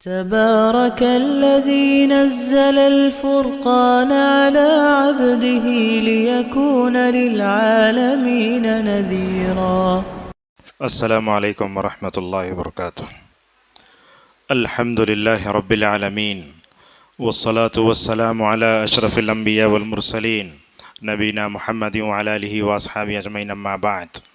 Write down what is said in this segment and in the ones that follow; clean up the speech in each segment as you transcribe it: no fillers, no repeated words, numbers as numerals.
تبارك الذي نزل الفرقان على عبده ليكون للعالمين نذيرا. السلام علیکم ورحمۃ اللہ وبرکاتہ. الحمد للہ رب العالمین والصلاة والسلام علی اشرف الانبیاء والمرسلین نبینا محمد وعلی آلہ واصحابہ اجمعین، اما بعد.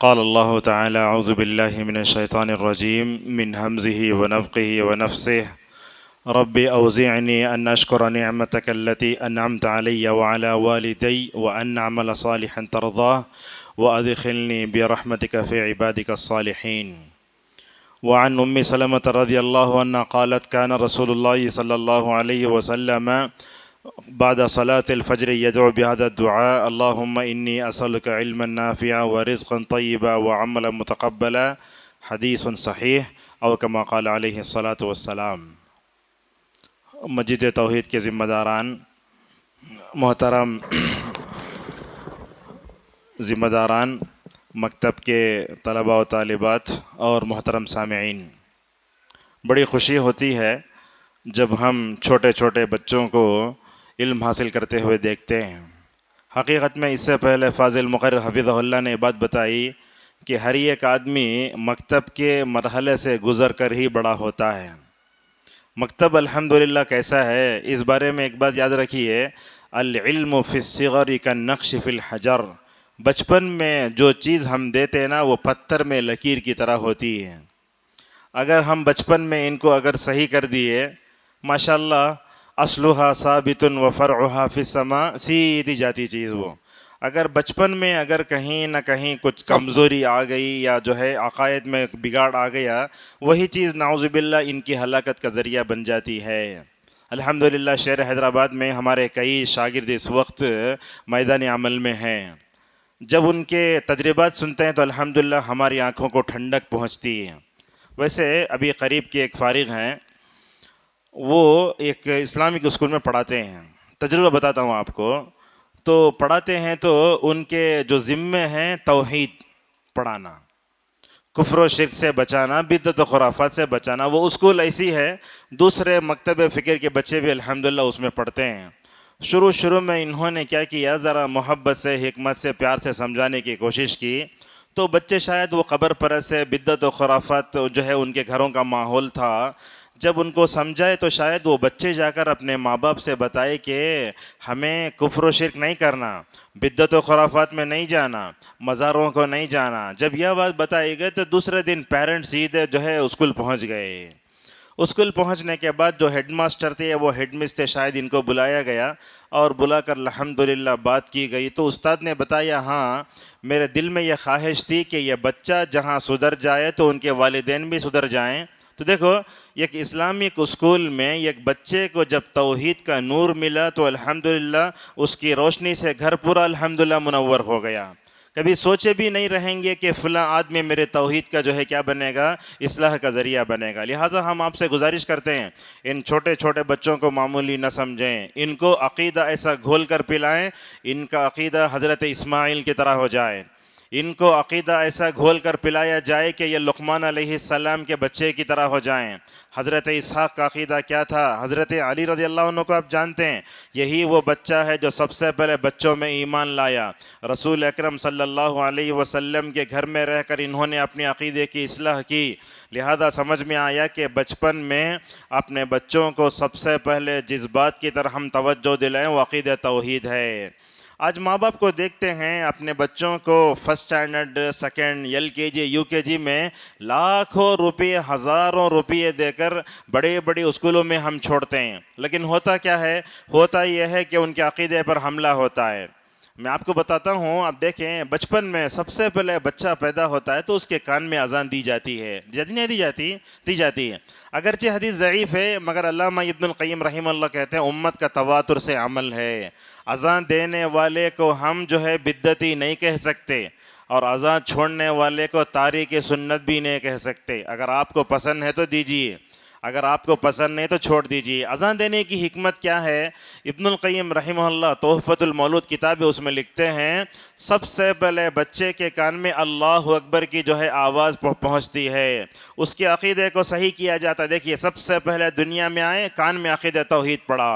قال اللہ تعالی اعوذ باللہ من الشیطان الرجیم من حمزہ ونفخہ ونفثہ رب اوزعنی ان اشکر نعمتک التی انعمت علی وعلی والدی وان اعمل صالحا ترضاه وادخلنی برحمتک فی عبادک الصالحین. وعن ام سلمة رضی اللہ عنہ قالت كان رسول اللہ صلی اللہ علیہ وسلم بعد صلاة الفجر يدعو بهذا الدعاء اللهم إني أسألك علما نافعا ورزقا طيبا وعملا متقبلا. حدیث صحیح، او كما قال علیہ الصلاة والسلام. مسجد توحید کے ذمہ داران، محترم ذمہ داران، مکتب کے طلباء و طالبات اور محترم سامعین، بڑی خوشی ہوتی ہے جب ہم چھوٹے چھوٹے بچوں کو علم حاصل کرتے ہوئے دیکھتے ہیں. حقیقت میں اس سے پہلے فاضل مقرر حفظہ اللہ نے بات بتائی کہ ہر ایک آدمی مکتب کے مرحلے سے گزر کر ہی بڑا ہوتا ہے. مکتب الحمدللہ کیسا ہے، اس بارے میں ایک بات یاد رکھیے، العلم فی الصغر کالنقش فی الحجر. بچپن میں جو چیز ہم دیتے ہیں نا وہ پتھر میں لکیر کی طرح ہوتی ہے. اگر ہم بچپن میں ان کو اگر صحیح کر دیے، ماشاءاللہ اصلها ثابت و فرعها فی السماء، سیدھی جاتی چیز وہ. اگر بچپن میں اگر کہیں نہ کہیں کچھ کمزوری آ گئی یا جو ہے عقائد میں بگاڑ آ گیا، وہی چیز نعوذ باللہ ان کی ہلاکت کا ذریعہ بن جاتی ہے. الحمدللہ شہر حیدرآباد میں ہمارے کئی شاگرد اس وقت میدان عمل میں ہیں. جب ان کے تجربات سنتے ہیں تو الحمدللہ ہماری آنکھوں کو ٹھنڈک پہنچتی ہے. ویسے ابھی قریب کے ایک فارغ ہیں، وہ ایک اسلامک اسکول میں پڑھاتے ہیں. تجربہ بتاتا ہوں آپ کو. تو پڑھاتے ہیں تو ان کے جو ذمے ہیں توحید پڑھانا، کفر و شرک سے بچانا، بدعت و خرافات سے بچانا. وہ اسکول ایسی ہے، دوسرے مکتب فکر کے بچے بھی الحمدللہ اس میں پڑھتے ہیں. شروع میں انہوں نے کیا کیا، ذرا محبت سے، حکمت سے، پیار سے سمجھانے کی کوشش کی. تو بچے شاید وہ قبر پرست سے، بدعت و خرافات جو ہے ان کے گھروں کا ماحول تھا. جب ان کو سمجھائے تو شاید وہ بچے جا کر اپنے ماں باپ سے بتائے کہ ہمیں کفر و شرک نہیں کرنا، بدعت و خرافات میں نہیں جانا، مزاروں کو نہیں جانا. جب یہ بات بتائی گئی تو دوسرے دن پیرنٹس سیدھے جو ہے اسکول پہنچ گئے. اسکول پہنچنے کے بعد جو ہیڈ ماسٹر تھے، وہ ہیڈ مس تھے، شاید ان کو بلایا گیا اور بلا کر الحمدللہ بات کی گئی. تو استاد نے بتایا، ہاں میرے دل میں یہ خواہش تھی کہ یہ بچہ جہاں سدھر جائے تو ان کے والدین بھی سدھر جائیں. تو دیکھو، ایک اسلامک اسکول میں ایک بچے کو جب توحید کا نور ملا تو الحمدللہ اس کی روشنی سے گھر پورا الحمدللہ منور ہو گیا. کبھی سوچے بھی نہیں رہیں گے کہ فلاں آدمی میرے توحید کا جو ہے کیا بنے گا، اصلاح کا ذریعہ بنے گا. لہٰذا ہم آپ سے گزارش کرتے ہیں، ان چھوٹے چھوٹے بچوں کو معمولی نہ سمجھیں، ان کو عقیدہ ایسا گھول کر پلائیں ان کا عقیدہ حضرت اسماعیل کی طرح ہو جائے. ان کو عقیدہ ایسا گھول کر پلایا جائے کہ یہ لقمان علیہ السلام کے بچے کی طرح ہو جائیں. حضرت اسحاق کا عقیدہ کیا تھا، حضرت علی رضی اللہ عنہ کو آپ جانتے ہیں، یہی وہ بچہ ہے جو سب سے پہلے بچوں میں ایمان لایا. رسول اکرم صلی اللہ علیہ وسلم کے گھر میں رہ کر انہوں نے اپنے عقیدے کی اصلاح کی. لہذا سمجھ میں آیا کہ بچپن میں اپنے بچوں کو سب سے پہلے جس بات کی طرح ہم توجہ دلائیں وہ عقیدہ توحید ہے. آج ماں باپ کو دیکھتے ہیں اپنے بچوں کو first standard, second, LKG، UKG میں لاکھوں روپے، ہزاروں روپے دے کر بڑے بڑے اسکولوں میں ہم چھوڑتے ہیں. لیکن ہوتا کیا ہے، ہوتا یہ ہے کہ ان کے عقیدے پر حملہ ہوتا ہے. میں آپ کو بتاتا ہوں، آپ دیکھیں بچپن میں سب سے پہلے بچہ پیدا ہوتا ہے تو اس کے کان میں اذان دی جاتی ہے، دی جاتی ہے. اگرچہ حدیث ضعیف ہے مگر علامہ ابن القیم رحمہ اللہ کہتے ہیں امت کا تواتر سے عمل ہے. اذان دینے والے کو ہم جو ہے بدعتی نہیں کہہ سکتے اور اذان چھوڑنے والے کو تارک سنت بھی نہیں کہہ سکتے. اگر آپ کو پسند ہے تو دیجیے، اگر آپ کو پسند نہیں تو چھوڑ دیجیے۔ اذان دینے کی حکمت کیا ہے؟ ابن القیم رحمہ اللہ تحفۃ المولود کتاب ہے، اس میں لکھتے ہیں سب سے پہلے بچے کے کان میں اللہ اکبر کی جو ہے آواز پہنچتی ہے، اس کے عقیدے کو صحیح کیا جاتا ہے۔ دیکھیے سب سے پہلے دنیا میں آئے کان میں عقیدہ توحید پڑا۔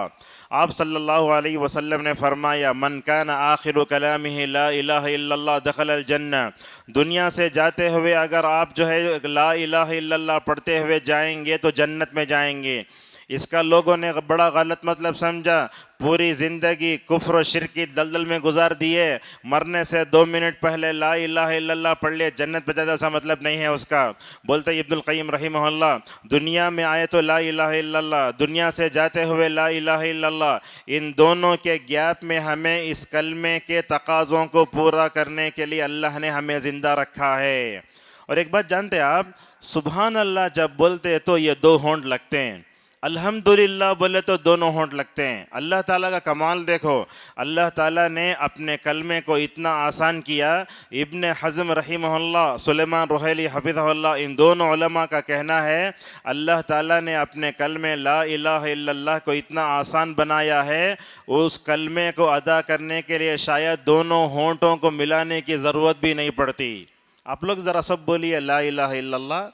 آپ صلی اللہ علیہ وسلم نے فرمایا من کان آخر کلامہ لا الہ الا اللہ دخل الجنہ، دنیا سے جاتے ہوئے اگر آپ جو ہے لا الہ الا اللہ پڑھتے ہوئے جائیں گے تو جنت میں جائیں گے۔ اس کا لوگوں نے بڑا غلط مطلب سمجھا، پوری زندگی کفر و شرک کی دلدل میں گزار دیے، مرنے سے 2 منٹ پہلے لا الہ الا اللہ پڑھ لے جنت پہ جاتا، ایسا مطلب نہیں ہے اس کا۔ بولتے ابن القیم رحمہ اللہ دنیا میں آئے تو لا الہ الا اللہ، دنیا سے جاتے ہوئے لا الہ الا اللہ، ان دونوں کے گیپ میں ہمیں اس کلمے کے تقاضوں کو پورا کرنے کے لیے اللہ نے ہمیں زندہ رکھا ہے۔ اور ایک بات جانتے آپ، سبحان اللہ جب بولتے تو یہ 2 ہونٹ لگتے ہیں، الحمدللہ بولے تو دونوں ہونٹ لگتے ہیں۔ اللہ تعالیٰ کا کمال دیکھو، اللہ تعالیٰ نے اپنے کلمے کو اتنا آسان کیا۔ ابن حزم رحمہ اللہ، سلیمان رحیلی حفظہ اللہ، ان دونوں علماء کا کہنا ہے اللہ تعالیٰ نے اپنے کلمے لا الہ الا اللہ کو اتنا آسان بنایا ہے، اس کلمے کو ادا کرنے کے لیے شاید دونوں ہونٹوں کو ملانے کی ضرورت بھی نہیں پڑتی۔ آپ لوگ ذرا سب بولیے لا الہ الا اللہ۔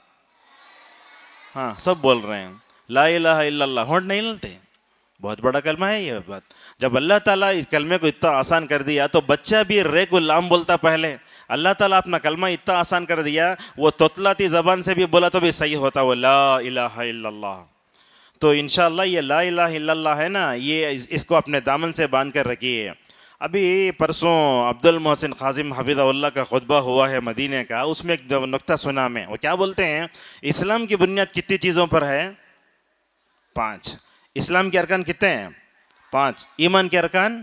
ہاں سب بول رہے ہیں لا الہ الا اللہ، ہونٹ نہیں لگتے، بہت بڑا کلمہ ہے یہ بات۔ جب اللہ تعالیٰ اس کلمے کو اتنا آسان کر دیا تو بچہ بھی رے کو لام بولتا پہلے، اللہ تعالیٰ اپنا کلمہ اتنا آسان کر دیا، وہ توتلاتی زبان سے بھی بولا تو بھی صحیح ہوتا وہ لا الہ الا اللہ۔ تو انشاءاللہ یہ لا الہ الا اللہ ہے نا، یہ اس کو اپنے دامن سے باندھ کر رکھیے۔ ابھی پرسوں عبد المحسن خازم حفظہ اللہ کا خطبہ ہوا ہے مدینے کا، اس میں ایک نکتہ سنا میں، وہ کیا بولتے ہیں اسلام کی بنیاد کتنی چیزوں پر ہے؟ 5۔ اسلام کے ارکان کتنے ہیں؟ 5۔ ایمان کے ارکان؟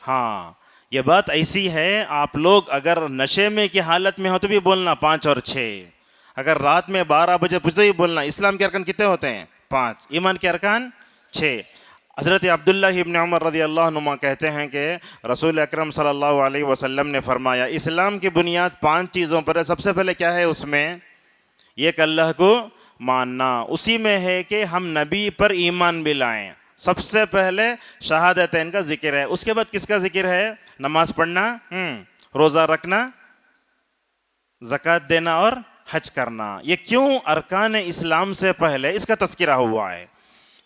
ہاں، یہ بات ایسی ہے آپ لوگ اگر نشے میں کی حالت میں ہو تو بھی بولنا 5 اور 6، اگر رات میں 12 بجے پوچھتے ہی بولنا۔ اسلام کے ارکان کتنے ہوتے ہیں؟ 5۔ ایمان کے ارکان 6۔ حضرت عبداللہ ابن عمر رضی اللہ عنہما کہتے ہیں کہ رسول اکرم صلی اللہ علیہ وسلم نے فرمایا اسلام کی بنیاد 5 چیزوں پر ہے۔ سب سے پہلے کیا ہے اس میں؟ ایک اللہ کو ماننا، اسی میں ہے کہ ہم نبی پر ایمان بھی لائیں۔ سب سے پہلے شہادتین کا ذکر ہے، اس کے بعد کس کا ذکر ہے؟ نماز پڑھنا، روزہ رکھنا، زکوٰۃ دینا اور حج کرنا۔ یہ کیوں ارکان اسلام سے پہلے اس کا تذکرہ ہوا ہے؟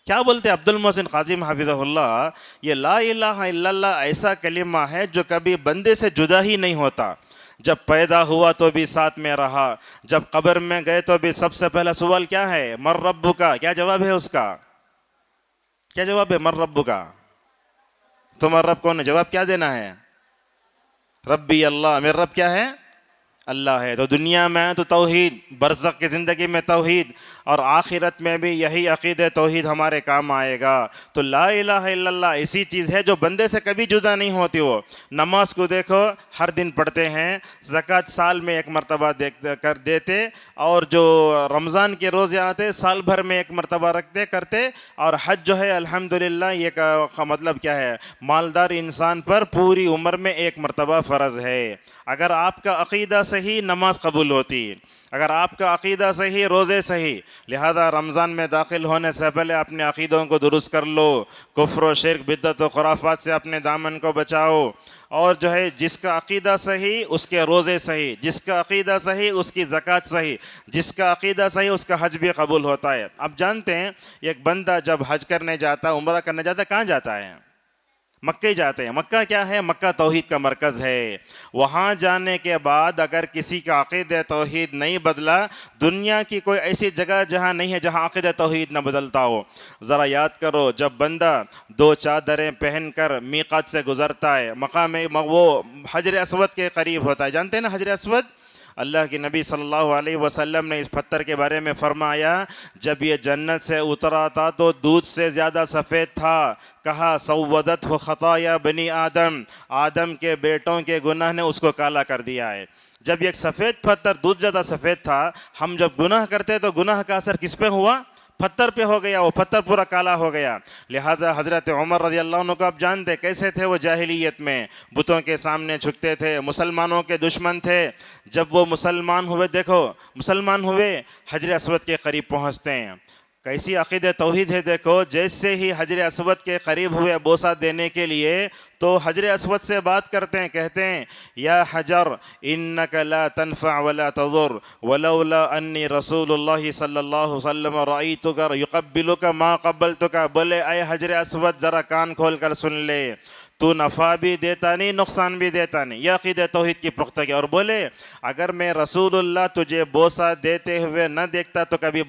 کیا بولتے عبد المحسن خازم حفظہ اللہ، یہ لا الہ الا اللہ ایسا کلمہ ہے جو کبھی بندے سے جدا ہی نہیں ہوتا۔ جب پیدا ہوا تو بھی ساتھ میں رہا، جب قبر میں گئے تو بھی سب سے پہلا سوال کیا ہے؟ من ربک کا کیا جواب ہے اس کا؟ کیا جواب ہے من ربک کا؟ تمہارا رب کون ہے؟ جواب کیا دینا ہے؟ ربی اللہ، میرا رب کیا ہے؟ اللہ ہے۔ تو دنیا میں تو توحید، برزخ کی زندگی میں توحید، اور آخرت میں بھی یہی عقید توحید ہمارے کام آئے گا۔ تو لا الہ الا اللہ ایسی چیز ہے جو بندے سے کبھی جدا نہیں ہوتی۔ وہ نماز کو دیکھو ہر دن پڑھتے ہیں، زکوٰۃ سال میں 1 مرتبہ کر دیتے، اور جو رمضان کے روزے آتے سال بھر میں 1 مرتبہ رکھتے کرتے، اور حج جو ہے الحمدللہ یہ کا مطلب کیا ہے؟ مالدار انسان پر پوری عمر میں 1 مرتبہ فرض ہے۔ اگر آپ کا عقیدہ صحیح نماز قبول ہوتی، اگر آپ کا عقیدہ صحیح روزے صحیح۔ لہذا رمضان میں داخل ہونے سے پہلے اپنے عقیدوں کو درست کر لو، کفر و شرک بدعت و خرافات سے اپنے دامن کو بچاؤ، اور جو ہے جس کا عقیدہ صحیح اس کے روزے صحیح، جس کا عقیدہ صحیح اس کی زکوٰۃ صحیح، جس کا عقیدہ صحیح اس کا حج بھی قبول ہوتا ہے۔ اب جانتے ہیں ایک بندہ جب حج کرنے جاتا ہے، عمرہ کرنے جاتا ہے، کہاں جاتا ہے؟ مکہ جاتے ہیں۔ مکہ کیا ہے؟ مکہ توحید کا مرکز ہے۔ وہاں جانے کے بعد اگر کسی کا عقیدہ توحید نہیں بدلا، دنیا کی کوئی ایسی جگہ جہاں نہیں ہے جہاں عقیدہ توحید نہ بدلتا ہو۔ ذرا یاد کرو جب بندہ 2 چادریں پہن کر میقات سے گزرتا ہے، مقام وہ حجر اسود کے قریب ہوتا ہے، جانتے ہیں نا حجر اسود؟ اللہ کی نبی صلی اللہ علیہ وسلم نے اس پتھر کے بارے میں فرمایا جب یہ جنت سے اترا تھا تو دودھ سے زیادہ سفید تھا، کہا سودت ہو خطایا بنی آدم، آدم کے بیٹوں کے گناہ نے اس کو کالا کر دیا ہے۔ جب یہ ایک سفید پتھر دودھ زیادہ سفید تھا، ہم جب گناہ کرتے تو گناہ کا اثر کس پہ ہوا؟ پتھر پہ ہو گیا، وہ پتھر پورا کالا ہو گیا۔ لہٰذا حضرت عمر رضی اللہ عنہ کو آپ جانتے کیسے تھے وہ جاہلیت میں، بتوں کے سامنے جھکتے تھے، مسلمانوں کے دشمن تھے۔ جب وہ مسلمان ہوئے، دیکھو مسلمان ہوئے، حجر اسود کے قریب پہنچتے ہیں، کیسی عقید توحید ہے دیکھو، جیسے ہی حجر اسود کے قریب ہوئے بوسہ دینے کے لیے تو حجر اسود سے بات کرتے ہیں، کہتے ہیں یا حجر انک لا تنفع ولا تضر ولولا انی رسول اللہ صلی اللہ علیہ وسلم رأیتک یقبلک ما قبلتک. بولے اے حجر اسود ذرا کان کھول کر سن لے، تو نفع بھی دیتا نہیں نقصان بھی دیتا نہیں. یہ عقید توحید کی پختگی. اور بولے اگر میں رسول اللہ تجھے بوسہ دیتے ہوئے نہ دیکھتا تو کبھی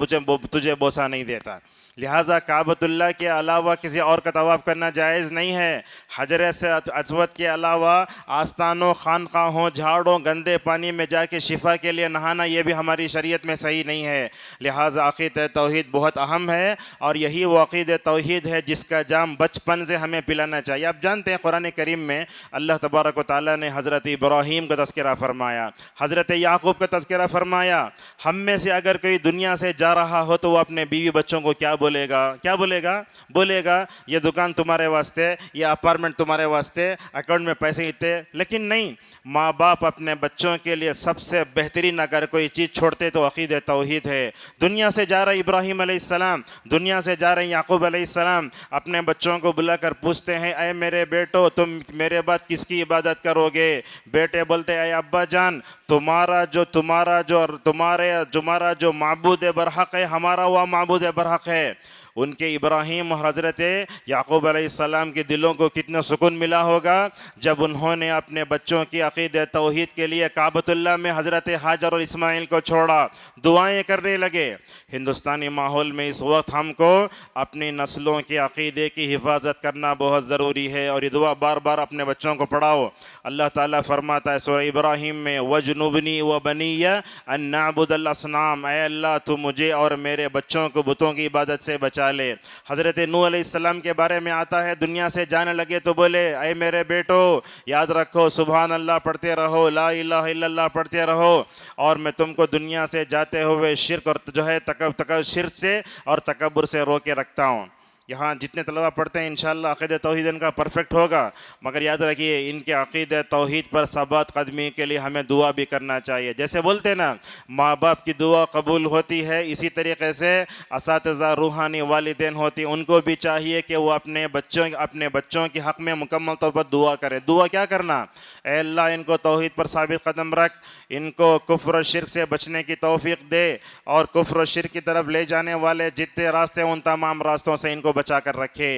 تجھے بوسہ نہیں دیتا. لہٰذا کعبۃ اللہ کے علاوہ کسی اور کا طواف کرنا جائز نہیں ہے. حجر اسود کے علاوہ آستانوں، خانقاہوں، جھاڑوں، گندے پانی میں جا کے شفا کے لیے نہانا یہ بھی ہماری شریعت میں صحیح نہیں ہے. لہٰذا عقید توحید بہت اہم ہے، اور یہی وہ عقید توحید ہے جس کا جام بچپن سے ہمیں پلانا چاہیے. آپ جانتے ہیں قرآن کریم میں اللہ تبارک و تعالیٰ نے حضرت ابراہیم کا تذکرہ فرمایا، حضرت یعقوب کا تذکرہ فرمایا. ہم میں سے اگر کوئی دنیا سے جا رہا ہو تو وہ اپنے بیوی بچوں کو کیا بولے گا؟ کیا بولے گا یہ دکان تمہارے واسطے، یہ اپارٹمنٹ تمہارے واسطے، اکاؤنٹ میں پیسے ہی تھے. لیکن نہیں، ماں باپ اپنے بچوں کے لیے سب سے بہترین اگر کوئی چیز چھوڑتے تو عقید توحید ہے. دنیا سے جا رہے ابراہیم علیہ السلام، دنیا سے جا رہے یعقوب علیہ السلام، اپنے بچوں کو بلا کر پوچھتے ہیں اے میرے بیٹو تم میرے بعد کس کی عبادت کرو گے؟ بیٹے بولتے اے ابا جان تمہارا جو معبود برحق ہے ہمارا وہ معبود برحق ہے. ان کے ابراہیم اور حضرت یعقوب علیہ السلام کے دلوں کو کتنا سکون ملا ہوگا جب انہوں نے اپنے بچوں کی عقید توحید کے لیے کعبۃ اللہ میں حضرت ہاجر اور اسماعیل کو چھوڑا، دعائیں کرنے لگے. ہندوستانی ماحول میں اس وقت ہم کو اپنی نسلوں کے عقیدے کی حفاظت کرنا بہت ضروری ہے، اور یہ دعا بار بار اپنے بچوں کو پڑھاؤ. اللہ تعالیٰ فرماتا ہے سورہ ابراہیم میں وَجْنُبْنِي وَبَنِيَّ أَن نَعْبُدَ الْأَصْنَامَ، اے اللہ تو مجھے اور میرے بچوں کو بتوں کی عبادت سے بچا لے. حضرت نوح علیہ السلام کے بارے میں آتا ہے دنیا سے جانے لگے تو بولے اے میرے بیٹو یاد رکھو سبحان اللہ پڑھتے رہو، لا الہ الا اللہ پڑھتے رہو، اور میں تم کو دنیا سے جاتے ہوئے شرک اور شرک سے اور تکبر سے رو کے رکھتا ہوں. یہاں جتنے طلبہ پڑھتے ہیں انشاءاللہ عقید توحید ان کا پرفیکٹ ہوگا، مگر یاد رکھیے ان کے عقید توحید پر ثبات قدمی کے لیے ہمیں دعا بھی کرنا چاہیے. جیسے بولتے نا ماں باپ کی دعا قبول ہوتی ہے، اسی طریقے سے اساتذہ روحانی والدین ہوتی ان کو بھی چاہیے کہ وہ اپنے بچوں کے حق میں مکمل طور پر دعا کرے. دعا کیا کرنا؟ اے اللہ ان کو توحید پر ثابت قدم رکھ، ان کو کفر و شرک سے بچنے کی توفیق دے، اور کفر و شرک کی طرف لے جانے والے جتنے راستے ان تمام راستوں سے ان کو بچا کر رکھے.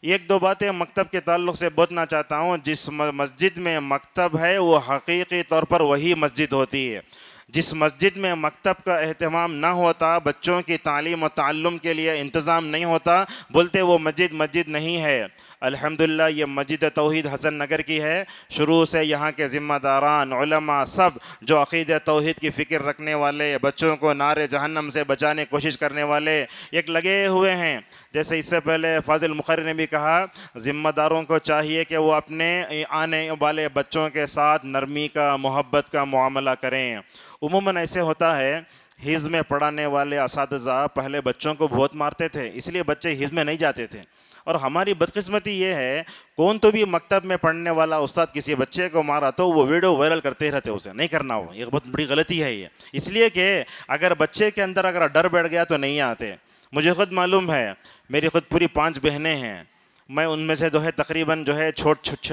ایک دو باتیں مکتب کے تعلق سے بولنا چاہتا ہوں. جس مسجد میں مکتب ہے وہ حقیقی طور پر وہی مسجد ہوتی ہے. جس مسجد میں مکتب کا اہتمام نہ ہوتا، بچوں کی تعلیم و تعلم کے لیے انتظام نہیں ہوتا، بولتے وہ مسجد نہیں ہے. الحمدللہ یہ مسجد توحید حسن نگر کی ہے. شروع سے یہاں کے ذمہ داران، علماء، سب جو عقید توحید کی فکر رکھنے والے، بچوں کو نار جہنم سے بچانے کی کوشش کرنے والے ایک لگے ہوئے ہیں. جیسے اس سے پہلے فاضل مقرر نے بھی کہا ذمہ داروں کو چاہیے کہ وہ اپنے آنے والے بچوں کے ساتھ نرمی کا، محبت کا معاملہ کریں. عموماً ایسے ہوتا ہے حفظ میں پڑھانے والے اساتذہ پہلے بچوں کو بہت مارتے تھے، اس لیے بچے حفظ میں نہیں جاتے تھے. اور ہماری بدقسمتی یہ ہے کون تو بھی مکتب میں پڑھنے والا استاد کسی بچے کو مارا تو وہ ویڈیو وائرل کرتے رہتے، اسے نہیں کرنا. ہو یہ بہت بڑی غلطی ہے یہ، اس لیے کہ اگر بچے کے اندر اگر ڈر بیٹھ گیا تو نہیں آتے. مجھے خود معلوم ہے، میری خود پوری 5 بہنیں ہیں، میں ان میں سے تقریباً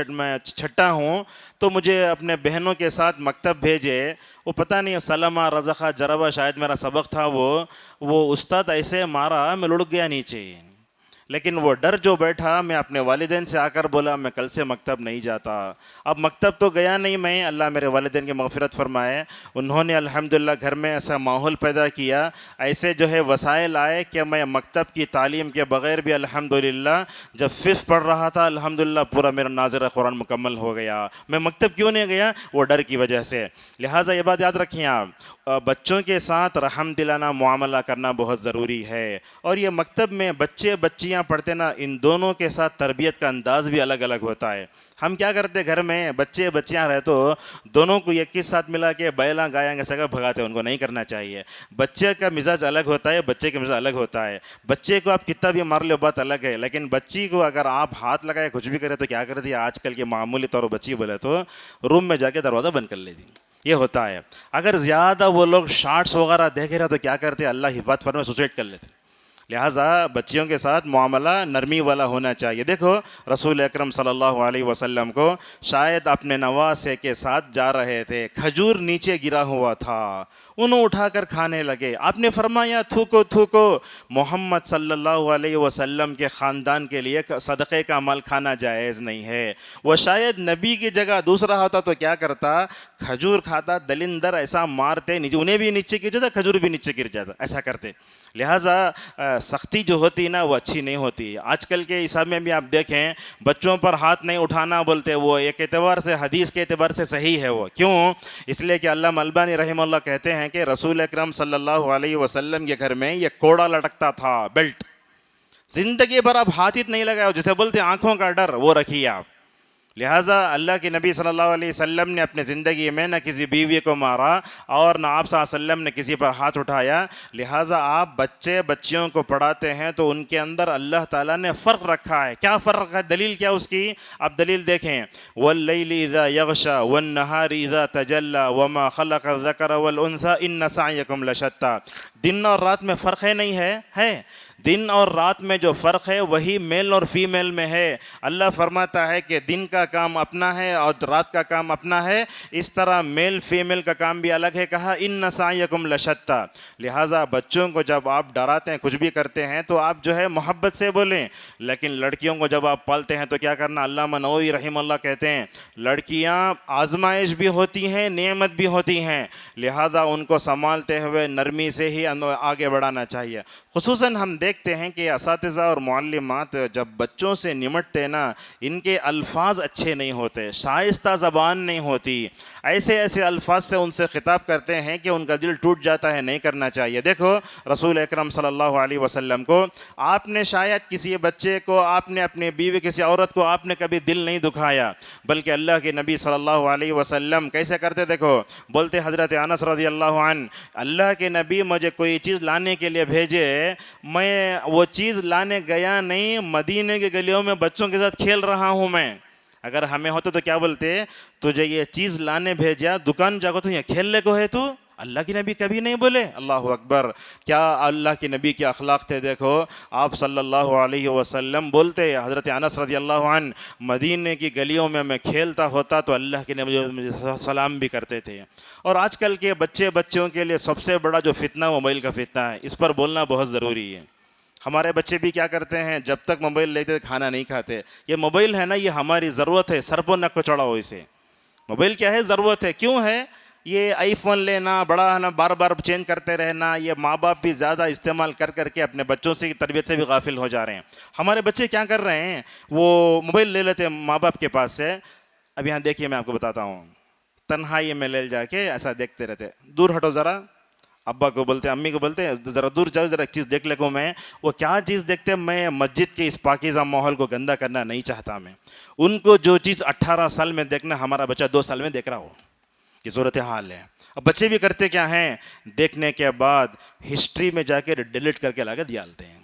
میں چھٹا ہوں، تو مجھے اپنے بہنوں کے ساتھ مکتب بھیجے. وہ پتہ نہیں سلمہ رزقہ جربہ شاید میرا سبق تھا، وہ استاد ایسے مارا میں لڑک گیا نیچے. لیکن وہ ڈر جو بیٹھا، میں اپنے والدین سے آ کر بولا میں کل سے مکتب نہیں جاتا. اب مکتب تو گیا نہیں میں، اللہ میرے والدین کی مغفرت فرمائے، انہوں نے الحمدللہ گھر میں ایسا ماحول پیدا کیا، ایسے وسائل آئے کہ میں مکتب کی تعلیم کے بغیر بھی الحمدللہ جب ففth پڑھ رہا تھا الحمدللہ پورا میرا ناظر قرآن مکمل ہو گیا. میں مکتب کیوں نہیں گیا؟ وہ ڈر کی وجہ سے. لہٰذا یہ بات یاد رکھیں آپ، بچوں کے ساتھ رحم دلانا معاملہ کرنا بہت ضروری ہے. اور یہ مکتب میں بچے بچیاں پڑھتے نا، ان دونوں کے ساتھ تربیت کا انداز بھی الگ الگ ہوتا ہے. ہم کیا کرتے گھر میں بچے بچیاں رہے تو دونوں کو ایک ہی ساتھ ملا کے بیلاں گایاں کے سگا بھگاتے، ان کو نہیں کرنا چاہیے. بچے کا مزاج الگ ہوتا ہے، بچے کا مزاج الگ ہوتا ہے. بچے کو آپ کتنا بھی مار لو بات الگ ہے، لیکن بچی کو اگر آپ ہاتھ لگائے کچھ بھی کرے تو کیا کرتی ہے آج کل کے معمولی طور پر بچی بولے تو روم میں جا کے دروازہ بند کر لیتی. یہ ہوتا ہے. اگر زیادہ وہ لوگ شارٹس وغیرہ دیکھ رہے تو کیا کرتے اللہ حفاظت فرمائے سوسائڈ کر لیتے. لہٰذا بچیوں کے ساتھ معاملہ نرمی والا ہونا چاہیے. دیکھو رسول اکرم صلی اللہ علیہ وسلم کو شاید اپنے نواسے کے ساتھ جا رہے تھے, کھجور نیچے گرا ہوا تھا, انہوں اٹھا کر کھانے لگے. آپ نے فرمایا تھوکو تھوکو. محمد صلی اللہ علیہ وسلم کے خاندان کے لیے صدقے کا مال کھانا جائز نہیں ہے. وہ شاید نبی کی جگہ دوسرا ہوتا تو کیا کرتا, کھجور کھاتا, دلندر ایسا مارتے, انہیں بھی نیچے گر جاتا, کھجور بھی نیچے گر جاتا, ایسا کرتے. لہٰذا سختی جو ہوتی نا وہ اچھی نہیں ہوتی. آج کل کے حساب میں بھی آپ دیکھیں بچوں پر ہاتھ نہیں اٹھانا بولتے, وہ ایک اعتبار سے حدیث کے اعتبار سے صحیح ہے. وہ کیوں؟ اس لیے کہ علامہ البانی رحمہ اللہ کہتے ہیں کہ رسول اکرم صلی اللہ علیہ وسلم کے گھر میں یہ کوڑا لٹکتا تھا, بیلٹ. زندگی بھر آپ ہاتھ ہی نہیں لگائے, جسے بولتے آنکھوں کا ڈر, وہ رکھیے آپ. لہٰذا اللہ کے نبی صلی اللہ علیہ وسلم نے اپنے زندگی میں نہ کسی بیوی کو مارا اور نہ آپ صلی اللہ علیہ وسلم نے کسی پر ہاتھ اٹھایا. لہٰذا آپ بچیوں کو پڑھاتے ہیں تو ان کے اندر اللہ تعالیٰ نے فرق رکھا ہے. کیا فرق ہے؟ دلیل کیا اس کی؟ آپ دلیل دیکھیں. وَاللَّيْلِ إِذَا يَغْشَى وَالنَّهَارِ إِذَا تَجَلَّى وَمَا خَلَقَ الذَّكَرَ وَالْأُنثَى إِنَّ سَعْيَكُمْ لَشَتَّى. دن اور رات میں فرق ہے نہیں ہے؟ دن اور رات میں جو فرق ہے وہی میل اور فیمیل میں ہے. اللہ فرماتا ہے کہ دن کا کام اپنا ہے اور رات کا کام اپنا ہے, اس طرح میل فیمیل کا کام بھی الگ ہے. کہا ان سعیکم لشتى. لہٰذا بچوں کو جب آپ ڈراتے ہیں, کچھ بھی کرتے ہیں تو آپ جو ہے محبت سے بولیں, لیکن لڑکیوں کو جب آپ پالتے ہیں تو کیا کرنا؟ علامہ نووی رحمہ اللہ کہتے ہیں لڑکیاں آزمائش بھی ہوتی ہیں, نعمت بھی ہوتی ہیں, لہٰذا ان کو سنبھالتے ہوئے نرمی سے ہی آگے بڑھانا چاہیے. خصوصاً ہم دیکھتے ہیں کہ اساتذہ اور معلمات جب بچوں سے نمٹتے نا, ان کے الفاظ اچھے نہیں ہوتے, شائستہ زبان نہیں ہوتی, ایسے الفاظ سے ان سے خطاب کرتے ہیں کہ ان کا دل ٹوٹ جاتا ہے. نہیں کرنا چاہیے. دیکھو رسول اکرم صلی اللہ علیہ وسلم کو آپ نے شاید کسی بچے کو, آپ نے اپنی بیوی, کسی عورت کو آپ نے کبھی دل نہیں دکھایا, بلکہ اللہ کے نبی صلی اللہ علیہ وسلم کیسے کرتے دیکھو. بولتے حضرت انس رضی اللہ عنہ, اللہ کے نبی مجھے کوئی چیز لانے کے لیے بھیجے, میں وہ چیز لانے گیا نہیں, مدینے کے گلیوں میں بچوں کے ساتھ کھیل رہا ہوں میں. اگر ہمیں ہوتا تو کیا بولتے, تجھے یہ چیز لانے بھیجا, دکان جا تو یہ کھیلنے کو ہے تو؟ اللہ کے نبی کبھی نہیں بولے. اللہ اکبر. کیا اللہ کے نبی کے اخلاق تھے. دیکھو آپ صلی اللہ علیہ وسلم بولتے, حضرت انس رضی اللہ عنہ, مدینے کی گلیوں میں کھیلتا ہوتا تو اللہ کے نبی سلام بھی کرتے تھے. اور آج کل کے بچوں کے لیے سب سے بڑا جو فتنہ موبائل کا فتنہ ہے, اس پر بولنا بہت ضروری ہے. ہمارے بچے بھی کیا کرتے ہیں, جب تک موبائل لیتے کھانا نہیں کھاتے. یہ موبائل ہے نا, یہ ہماری ضرورت ہے, سر پہ نک کو چڑھاؤ اسے. موبائل کیا ہے؟ ضرورت ہے. کیوں ہے؟ یہ آئی فون لینا, بڑا ہے نا, بار بار چینج کرتے رہنا, یہ ماں باپ بھی زیادہ استعمال کر کے اپنے بچوں سے تربیت سے بھی غافل ہو جا رہے ہیں. ہمارے بچے کیا کر رہے ہیں, وہ موبائل لے لیتے ہیں ماں باپ کے پاس سے. اب یہاں دیکھیے میں آپ کو بتاتا ہوں, تنہائی میں لے جا کے ایسا دیکھتے رہتے, دور ہٹو ذرا, ابا کو بولتے, امی کو بولتے ذرا دور جاؤ, ذرا ایک چیز دیکھ لے کو. میں وہ کیا چیز دیکھتے, میں مسجد کے اس پاکیزہ ماحول کو گندا کرنا نہیں چاہتا. میں ان کو جو چیز 18 سال میں دیکھنا, ہمارا بچہ 2 سال میں دیکھ رہا ہو, یہ صورت حال ہے. اب بچے بھی کرتے کیا ہیں, دیکھنے کے بعد ہسٹری میں جا کے ڈیلیٹ کر کے لا کے ڈالتے ہیں.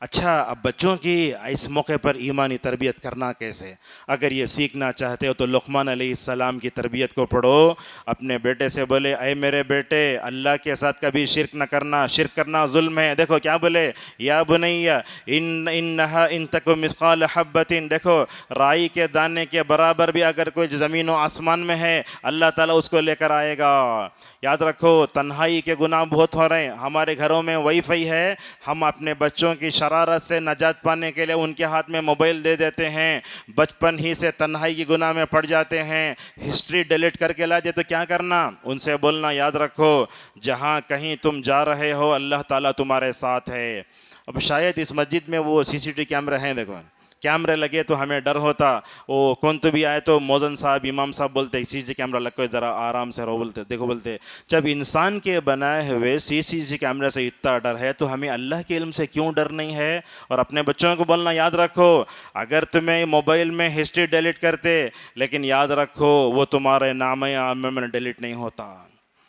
اچھا, اب بچوں کی اس موقع پر ایمانی تربیت کرنا کیسے؟ اگر یہ سیکھنا چاہتے ہو تو لقمان علیہ السلام کی تربیت کو پڑھو. اپنے بیٹے سے بولے, اے میرے بیٹے, اللہ کے ساتھ کبھی شرک نہ کرنا, شرک کرنا ظلم ہے. دیکھو کیا بولے, یا بنی انہا ان تک مثقال حبۃ. دیکھو رائی کے دانے کے برابر بھی اگر کوئی زمین و آسمان میں ہے, اللہ تعالیٰ اس کو لے کر آئے گا. یاد رکھو, تنہائی کے گناہ بہت ہو رہے ہیں. ہمارے گھروں میں وائی فائی ہے, ہم اپنے بچوں کی شرارت سے نجات پانے کے لیے ان کے ہاتھ میں موبائل دے دیتے ہیں, بچپن ہی سے تنہائی کی گناہ میں پڑ جاتے ہیں. ہسٹری ڈیلیٹ کر کے لا دے تو کیا کرنا, ان سے بولنا یاد رکھو جہاں کہیں تم جا رہے ہو اللہ تعالیٰ تمہارے ساتھ ہے. اب شاید اس مسجد میں وہ CCTV کیمرے ہیں, دیکھو کیمرے لگے تو ہمیں ڈر ہوتا, وہ کون تو بھی آئے تو موزن صاحب, امام صاحب بولتے CCTV کیمرہ لگ کے ذرا آرام سے رہو. بولتے دیکھو, بولتے جب انسان کے بنائے ہوئے CCTV کیمرے سے اتنا ڈر ہے تو ہمیں اللہ کے علم سے کیوں ڈر نہیں ہے. اور اپنے بچوں کو بولنا یاد رکھو, اگر تمہیں موبائل میں ہسٹری ڈیلیٹ کرتے, لیکن یاد رکھو وہ تمہارے نام عام میں ڈیلیٹ نہیں ہوتا.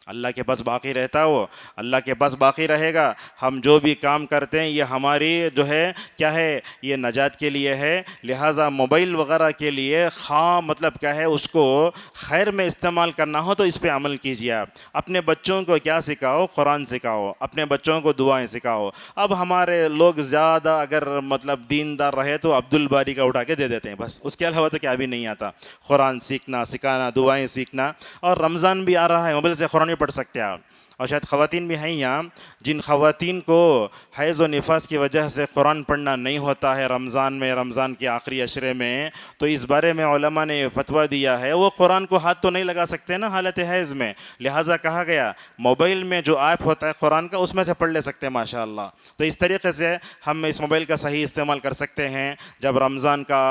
اللہ کے پاس باقی رہتا ہو، اللہ کے پاس باقی رہے گا. ہم جو بھی کام کرتے ہیں یہ ہماری جو ہے کیا ہے، یہ نجات کے لیے ہے. لہٰذا موبائل وغیرہ کے لیے خواہ مطلب کیا ہے اس کو خیر میں استعمال کرنا ہو تو اس پہ عمل کیجیے. آپ اپنے بچوں کو کیا سکھاؤ؟ قرآن سکھاؤ، اپنے بچوں کو دعائیں سکھاؤ. اب ہمارے لوگ زیادہ اگر مطلب دیندار رہے تو عبد الباری کا اٹھا کے دے دیتے ہیں بس، اس کے علاوہ تو کیا بھی نہیں آتا. قرآن سیکھنا، سکھانا، دعائیں سیکھنا. اور رمضان بھی آ رہا ہے، موبائل سے قرآن بھی پڑھ سکتے ہیں آپ. اور شاید خواتین بھی ہیں یہاں جن خواتین کو حیض و نفاس کی وجہ سے قرآن پڑھنا نہیں ہوتا ہے رمضان میں، رمضان کے آخری عشرے میں، تو اس بارے میں علماء نے فتویٰ دیا ہے وہ قرآن کو ہاتھ تو نہیں لگا سکتے نا حالت حیض میں. لہٰذا کہا گیا موبائل میں جو ایپ ہوتا ہے قرآن کا اس میں سے پڑھ لے سکتے ہیں ماشاء اللہ. تو اس طریقے سے ہم اس موبائل کا صحیح استعمال کر سکتے ہیں. جب رمضان کا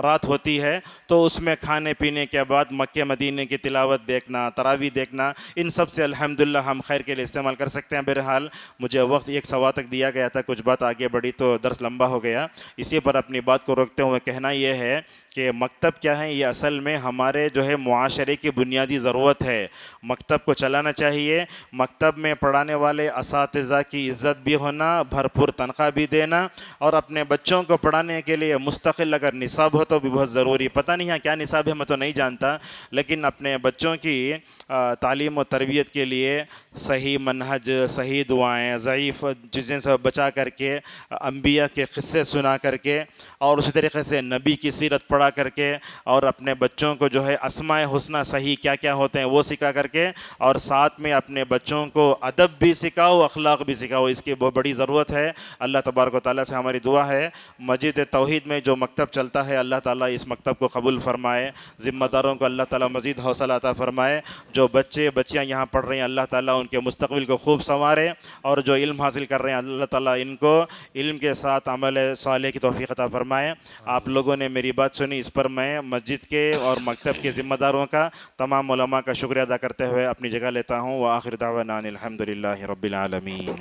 رات ہوتی ہے تو اس میں کھانے پینے کے بعد مکہ مدینے کی تلاوت دیکھنا، تراویح دیکھنا، ان سب سے الحمدللہ ہم خیر کے لیے استعمال کر سکتے ہیں. بہرحال مجھے وقت 1 سوا تک دیا گیا تھا، کچھ بات آگے بڑھی تو درس لمبا ہو گیا. اسی پر اپنی بات کو روکتے ہوئے کہنا یہ ہے کہ مکتب کیا ہے، یہ اصل میں ہمارے جو ہے معاشرے کی بنیادی ضرورت ہے. مکتب کو چلانا چاہیے. مکتب میں پڑھانے والے اساتذہ کی عزت بھی ہونا، بھرپور تنخواہ بھی دینا، اور اپنے بچوں کو پڑھانے کے لیے مستقل اگر نصاب ہو تو بھی بہت ضروری. پتہ نہیں ہے کیا نصاب ہے، میں تو نہیں جانتا، لیکن اپنے بچوں کی تعلیم و تربیت کے لیے صحیح منہج، صحیح دعائیں، ضعیف چیزیں سے بچا کر کے، انبیاء کے قصے سنا کر کے، اور اسی طریقے سے نبی کی سیرت پڑھا کر کے، اور اپنے بچوں کو جو ہے اسماء حسنہ صحیح کیا کیا ہوتے ہیں وہ سکھا کر کے، اور ساتھ میں اپنے بچوں کو ادب بھی سکھاؤ، اخلاق بھی سکھاؤ. اس کی بہت بڑی ضرورت ہے. اللہ تبارک و تعالیٰ سے ہماری دعا ہے مسجد توحید میں جو مکتب چلتا ہے اللہ تعالیٰ اس مکتب کو قبول فرمائے. ذمہ داروں کو اللہ تعالیٰ مزید حوصلہ عطا فرمائے. جو بچے بچیاں یہاں پڑھ رہے ہیں اللہ تعالیٰ ان کے مستقبل کو خوب سنوارے، اور جو علم حاصل کر رہے ہیں اللہ تعالیٰ ان کو علم کے ساتھ عمل صالح کی توفیق عطا فرمائے. آپ لوگوں نے میری بات سنی، اس پر میں مسجد کے اور مکتب کے ذمہ داروں کا، تمام علماء کا شکریہ ادا کرتے ہوئے اپنی جگہ لیتا ہوں. وآخر دعوانا ان الحمد للہ رب العالمین.